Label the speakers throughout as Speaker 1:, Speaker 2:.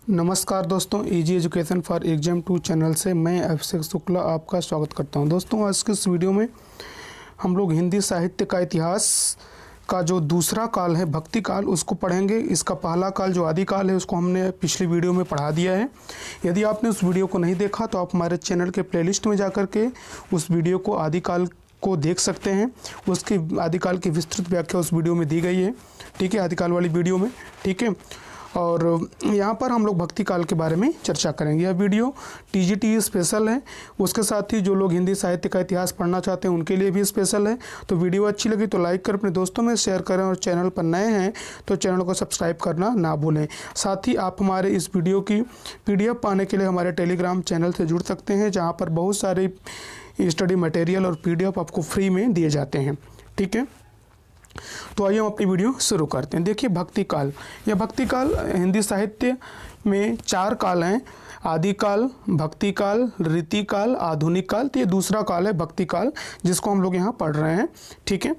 Speaker 1: नमस्कार दोस्तों, easy education for exam 2 channel से मैं अभिषेक शुक्ला आपका स्वागत करता हूं। दोस्तों, आज के इस वीडियो में हम लोग हिंदी साहित्य का इतिहास का जो दूसरा काल है भक्ति काल उसको पढ़ेंगे। इसका पहला काल जो आदि काल है उसको हमने पिछली वीडियो में पढ़ा दिया है। यदि आपने उस वीडियो को नहीं देखा तो आप हमारे चैनल के प्लेलिस्ट में जाकर के उस वीडियो को आदि काल को देख सकते हैं। उसकी आदिकाल की विस्तृत व्याख्या उस वीडियो में दी गई है, ठीक है, आदिकाल वाली वीडियो में, ठीक है। और यहाँ पर हम लोग भक्ति काल के बारे में चर्चा करेंगे। यह वीडियो टीजीटी स्पेशल है, उसके साथ ही जो लोग हिंदी साहित्य का इतिहास पढ़ना चाहते हैं उनके लिए भी स्पेशल है। तो वीडियो अच्छी लगी तो लाइक करें, अपने दोस्तों में शेयर करें और चैनल पर नए हैं तो चैनल को सब्सक्राइब करना ना भूलें। साथ ही आप हमारे इस वीडियो की PDF पाने के लिए हमारे टेलीग्राम चैनल से जुड़ सकते हैं, जहाँ पर बहुत सारे स्टडी मटेरियल और PDF आपको फ्री में दिए जाते हैं, ठीक है। तो आइए हम अपनी वीडियो शुरू करते हैं। देखिए, भक्ति काल, यह भक्ति काल हिंदी साहित्य में 4 काल हैं: आदि काल, भक्ति काल, रीति काल, आधुनिक काल। तो ये दूसरा काल है भक्ति काल, जिसको हम लोग यहाँ पढ़ रहे हैं, ठीक है।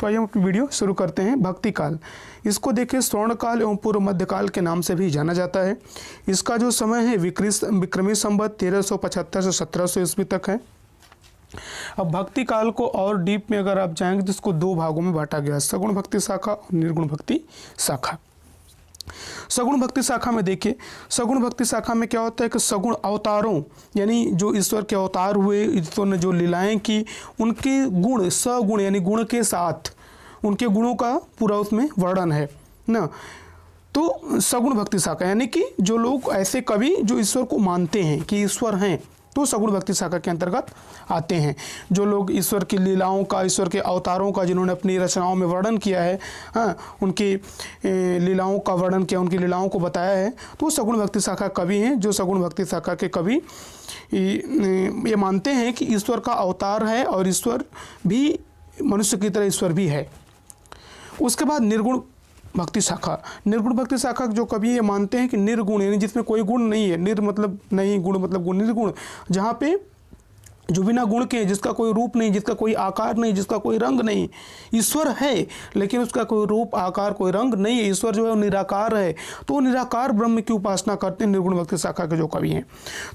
Speaker 1: तो आइए हम अपनी वीडियो शुरू करते हैं। भक्ति काल, इसको देखिए स्वर्ण काल एवं पूर्व मध्यकाल के नाम से भी जाना जाता है। इसका जो समय है विक्रमी संवत 1375 से 1700 ईस्वी तक है। अब भक्ति काल को और डीप में अगर आप जाएंगे तो इसको 2 भागों में बांटा गया है, सगुण भक्ति शाखा और निर्गुण भक्ति शाखा। सगुण भक्ति शाखा में देखिए, सगुण भक्ति शाखा में क्या होता है कि सगुण अवतारों यानी जो ईश्वर के अवतार हुए, ईश्वर ने जो लीलाएं की, उनके गुण, सगुण यानी गुण के साथ उनके गुणों का पूरा उसमें वर्णन है ना। तो सगुण भक्ति शाखा यानी कि जो लोग ऐसे कवि जो ईश्वर को मानते हैं कि ईश्वर हैं, तो सगुण भक्ति शाखा के अंतर्गत आते हैं। जो लोग ईश्वर की लीलाओं का, ईश्वर के अवतारों का जिन्होंने अपनी रचनाओं में वर्णन किया है, हाँ, उनकी लीलाओं का वर्णन किया, उनकी लीलाओं को बताया है, तो सगुण भक्ति शाखा कवि हैं। जो सगुण भक्ति शाखा के कवि ये मानते हैं कि ईश्वर का अवतार है और ईश्वर भी मनुष्य की तरह ईश्वर भी है। उसके बाद निर्गुण भक्ति शाखा, निर्गुण भक्ति शाखा जो कवि ये मानते हैं कि निर्गुण यानी जिसमें कोई गुण नहीं है, निर मतलब नहीं, गुण मतलब गुण, निर्गुण जहाँ पे जो बिना गुण के, जिसका कोई रूप नहीं, जिसका कोई आकार नहीं, जिसका कोई रंग नहीं, ईश्वर है लेकिन उसका कोई रूप, आकार, कोई रंग नहीं है, ईश्वर जो है वो निराकार है, तो निराकार ब्रह्म की उपासना करते हैं निर्गुण भक्ति शाखा के जो कवि हैं।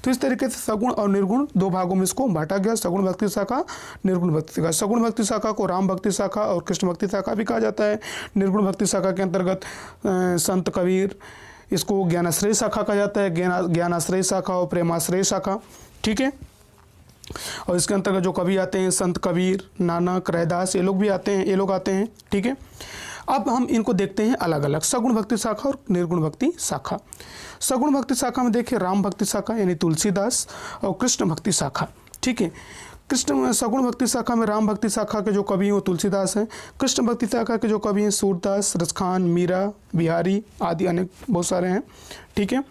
Speaker 1: तो इस तरीके से सगुण और निर्गुण 2 भागों में इसको बांटा गया, सगुण भक्ति शाखा, निर्गुण भक्ति शाखा। सगुण भक्ति शाखा को राम भक्ति शाखा और कृष्ण भक्ति शाखा भी कहा जाता है। निर्गुण भक्ति शाखा के अंतर्गत संत कबीर, इसको ज्ञानाश्रय शाखा कहा जाता है, ज्ञानाश्रय शाखा और प्रेमाश्रय शाखा, ठीक है। और इसके अंतर्गत जो कवि आते हैं संत कबीर, नानक, रैदास, ये लोग भी आते हैं, ये लोग आते हैं, ठीक है। अब हम इनको देखते हैं अलग अलग, सगुण भक्ति शाखा और निर्गुण भक्ति शाखा। सगुण भक्ति शाखा में देखिए राम भक्ति शाखा यानी तुलसीदास और कृष्ण भक्ति शाखा, ठीक है। सगुण भक्ति शाखा में राम भक्ति शाखा के जो कवि हैं वो तुलसीदास हैं। कृष्ण भक्ति शाखा के जो कवि हैं सूरदास, रसखान, मीरा, बिहारी आदि अनेक बहुत सारे हैं, ठीक है।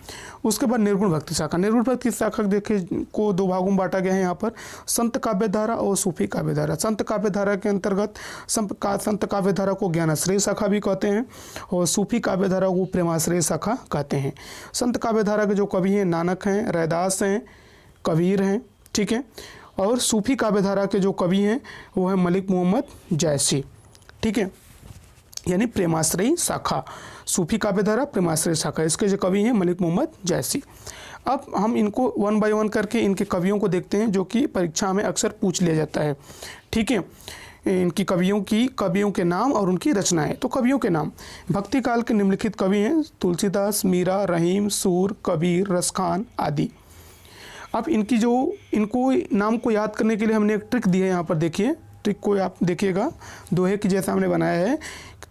Speaker 1: उसके बाद निर्गुण भक्ति शाखा, निर्गुण भक्ति शाखा देखिए को 2 भागों में बांटा गया है यहाँ पर, संत काव्य धारा और सूफी काव्य धारा। संत काव्य धारा के अंतर्गत संत काव्य धारा को ज्ञानाश्रय शाखा भी कहते हैं और सूफी काव्य धारा को प्रेमाश्रय शाखा कहते हैं। संत काव्य धारा के जो कवि हैं नानक हैं, रैदास हैं, कबीर हैं, ठीक है। और सूफी काव्य धारा के जो कवि हैं वो है मलिक मोहम्मद जैसी, ठीक है, यानी प्रेमाश्रयी शाखा। सूफी काव्य धारा, प्रेमाश्रय शाखा, इसके जो कवि हैं मलिक मोहम्मद जैसी। अब हम इनको 1 बाय 1 करके इनके कवियों को देखते हैं जो कि परीक्षा में अक्सर पूछ लिया जाता है, ठीक है। इनकी कवियों के नाम और उनकी रचनाएं। तो कवियों के नाम, भक्ति काल के निम्नलिखित कवि हैं तुलसीदास, मीरा, रहीम, सूर, कबीर, रसखान आदि। अब इनको नाम को याद करने के लिए हमने एक ट्रिक दी है, यहाँ पर देखिए, ट्रिक को आप देखिएगा, दोहे की जैसा हमने बनाया है।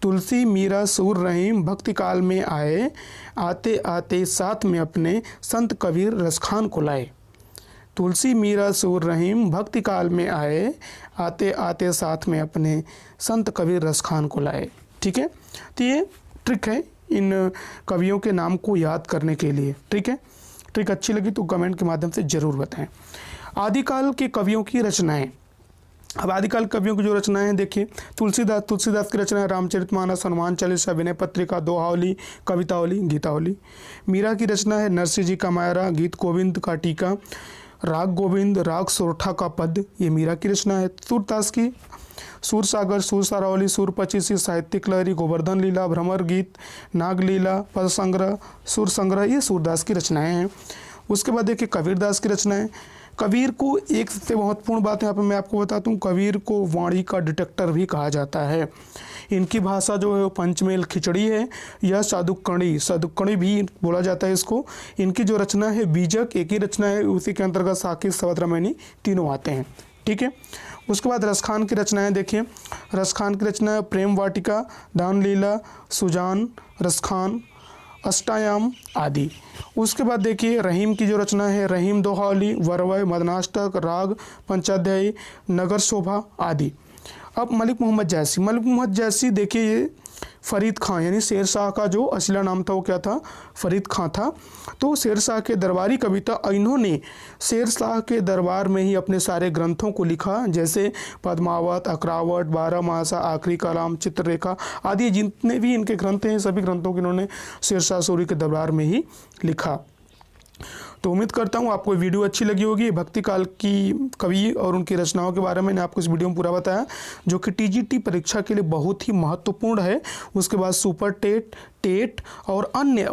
Speaker 1: तुलसी, मीरा, सूर, रहीम भक्ति काल में आए, आते आते साथ में अपने संत कबीर रसखान को लाए। तुलसी, मीरा, सूर, रहीम भक्ति काल में आए, आते आते साथ में अपने संत कबीर रसखान को लाए, ठीक है। तो ये ट्रिक है इन कवियों के नाम को याद करने के लिए, ठीक है। ट्रिक अच्छी लगी तो कमेंट के माध्यम से जरूर बताएं। आदिकाल के कवियों की रचनाएं। अब आदिकाल कवियों की जो रचनाएं हैं देखिए, तुलसीदास की रचना है रामचरितमानस, हनुमान चालीसा, विनय पत्रिका, दोहावली, कवितावली, गीतावली। मीरा की रचना है नरसिंह जी का मायरा, गीत गोविंद का टीका, राग गोविंद, राग सोरठा का पद, ये मीरा की रचना है। सूरदास की सूर सागर, सूर सारावली, सूर पचीसी, साहित्यिक लहरी, गोवर्धन लीला, भ्रमर गीत, नाग लीला, पद संग्रह, सुर संग्रह, ये सूरदास की रचनाएं हैं। उसके बाद देखिए कबीरदास की रचनाएं। कबीर को एक सबसे महत्वपूर्ण बात यहाँ पर मैं आपको बताता हूँ, कबीर को वाणी का डिटेक्टर भी कहा जाता है। इनकी भाषा जो है वो पंचमेल खिचड़ी है या सादुक्कणी भी बोला जाता है इसको। इनकी जो रचना है बीजक एक ही रचना है, उसी के अंतर्गत साकी, सवत, रामायणी तीनों आते हैं। ठीक है। उसके बाद रसखान की रचनाएं देखिए। रसखान की रचना प्रेम वाटिका, दान लीला, सुजान, रसखान, अष्टायाम आदि। उसके बाद देखिए रहीम की जो रचना है, रहीम दोहावली, वरवय, मदनाष्टक, राग पंचाध्यायी, नगर शोभा आदि। अब मलिक मोहम्मद जैसी देखिए ये फरीद खां यानी शेर शाह का जो असला नाम था वो क्या था, फरीद खां था। तो शेर शाह के दरबारी कविता, इन्होंने शेर शाह के दरबार में ही अपने सारे ग्रंथों को लिखा, जैसे पद्मावत, अकरावट, 12 मासा, आखिरी कलाम, चित्ररेखा आदि जितने भी इनके ग्रंथ हैं सभी ग्रंथों को इन्होंने शेर शाह सूरी के दरबार में ही लिखा। तो उम्मीद करता हूँ आपको वीडियो अच्छी लगी होगी। भक्ति काल की कवि और उनकी रचनाओं के बारे में मैंने आपको इस वीडियो में पूरा बताया, जो कि टीजीटी परीक्षा के लिए बहुत ही महत्वपूर्ण है। उसके बाद सुपर टेट, टेट और अन्य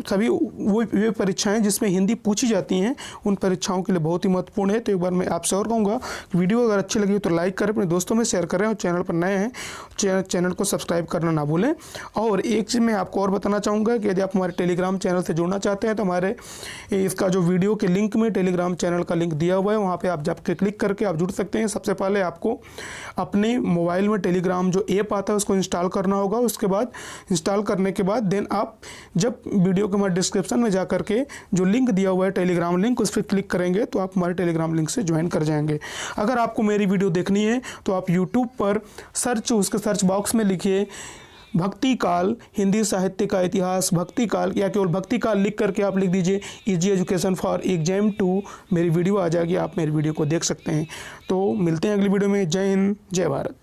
Speaker 1: सभी वे परीक्षाएं जिसमें हिंदी पूछी जाती हैं, उन परीक्षाओं के लिए बहुत ही महत्वपूर्ण है। तो एक बार मैं आपसे और कहूँगा, वीडियो अगर अच्छी लगी तो लाइक करें, अपने दोस्तों में शेयर करें, और चैनल पर नए हैं चैनल को सब्सक्राइब करना ना भूलें। और एक चीज़ मैं आपको और बताना चाहूँगा कि यदि आप हमारे टेलीग्राम चैनल से जुड़ना चाहते हैं तो हमारे इसका जो वीडियो के लिंक में टेलीग्राम चैनल का लिंक दिया हुआ है, वहाँ पे आप जाके क्लिक करके आप जुड़ सकते हैं। सबसे पहले आपको अपने मोबाइल में टेलीग्राम जो ऐप आता है उसको इंस्टॉल करना होगा। उसके बाद इंस्टॉल करने के बाद देन आप जब वीडियो के हमारे डिस्क्रिप्शन में जा करके जो लिंक दिया हुआ है टेलीग्राम लिंक, उस पर क्लिक करेंगे तो आप हमारे टेलीग्राम लिंक से ज्वाइन कर जाएंगे। अगर आपको मेरी वीडियो देखनी है तो आप यूट्यूब पर उसके सर्च बॉक्स में लिखिए भक्ति काल हिंदी साहित्य का इतिहास, भक्ति काल या केवल भक्ति काल लिख करके आप लिख दीजिए इजी एजुकेशन फॉर एग्जाम 2, मेरी वीडियो आ जाएगी, आप मेरी वीडियो को देख सकते हैं। तो मिलते हैं अगली वीडियो में। जय हिंद, जय भारत।